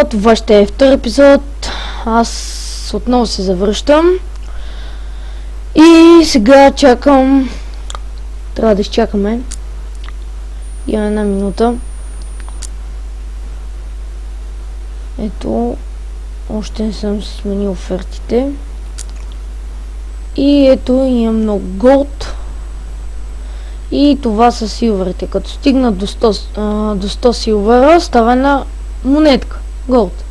Това ще е втори епизод. Аз отново се завръщам. И сега чакам. Трябва да изчакаме. Имам една минута. Ето. Още не съм сменил офертите. И ето имам много голд. И това са силверите. Като стигна до 100 силвера, става една монетка. Голд.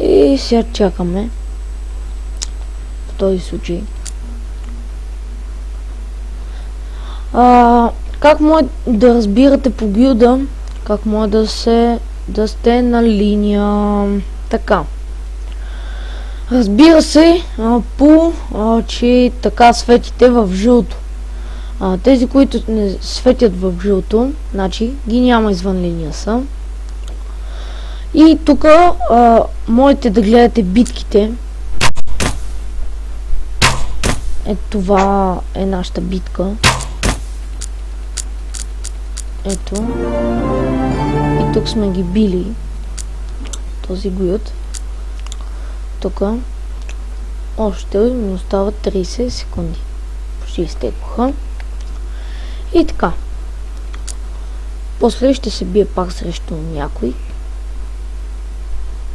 И сега чакаме. В този случай. Как може да разбирате по билда? Как може да сте на линия? Така. Разбира се, че така светите в жълто. Тези, които не светят в жълто, значи ги няма извън линия са. И тук можете да гледате битките. Ето това е нашата битка. Ето. И тук сме ги били. Този гуют. Тук още ми остават 30 секунди. Почти изтекоха. И така. После ще се бие пак срещу някой.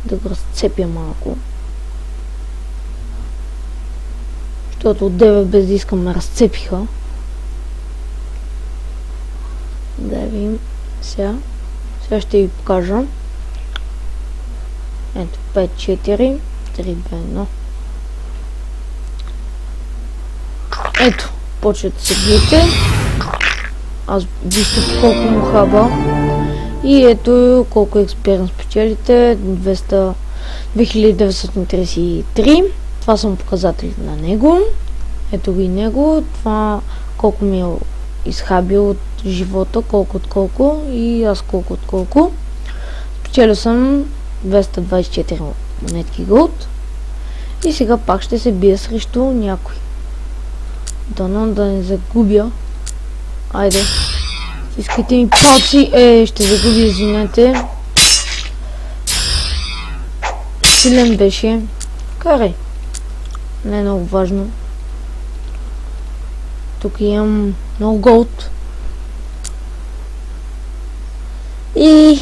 Да го разцепя малко. Защото от 9 без да искам ме разцепиха. Да видим сега. Сега ще ви покажа. Ето 5, 4, 3, 2, 1. Ето, почват да се биете. Аз вижте колко му хаба. И ето колко експириенс печелите. 2933. Това са показателите на него. Ето го и него. Това колко ми е изхабил от живота, колко от колко. И аз колко от колко. Спечелил съм 224 монетки голд. И сега пак ще се бия срещу някой. Дано да не загубя. Айде. Искайте ми палци. Ще загубя, извинете. Силен беше. Карай. Не е много важно. Тук имам много голд. И...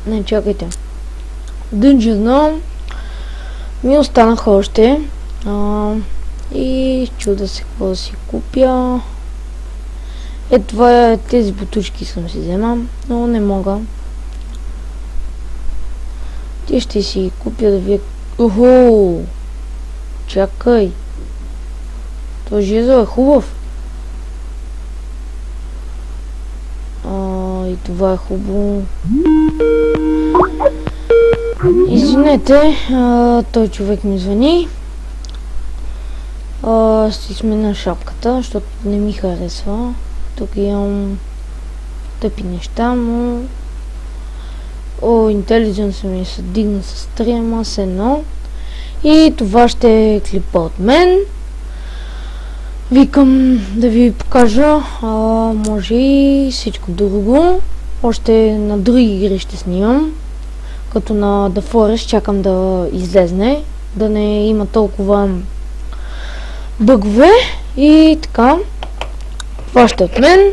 Не, чакайте. Дънджена ми останаха още. И чуда се какво да си купя. Това е, тези бутушки съм си вземам, но не мога. Те ще си купя да вие... Охо! Чакай! Този жезъл е хубав. И това е хубаво. Извинете, той човек ми звъни. Ще смена шапката, защото не ми харесва. Тук имам тъпи неща, но... Интелигенс ми се дигна с 3, ама с 1. И това ще е клипа от мен. Викам да ви покажа, може и всичко друго. Още на други игри ще снимам. Като на The Forest чакам да излезне. Да не има толкова бъгове. И така. Това ще е от мен.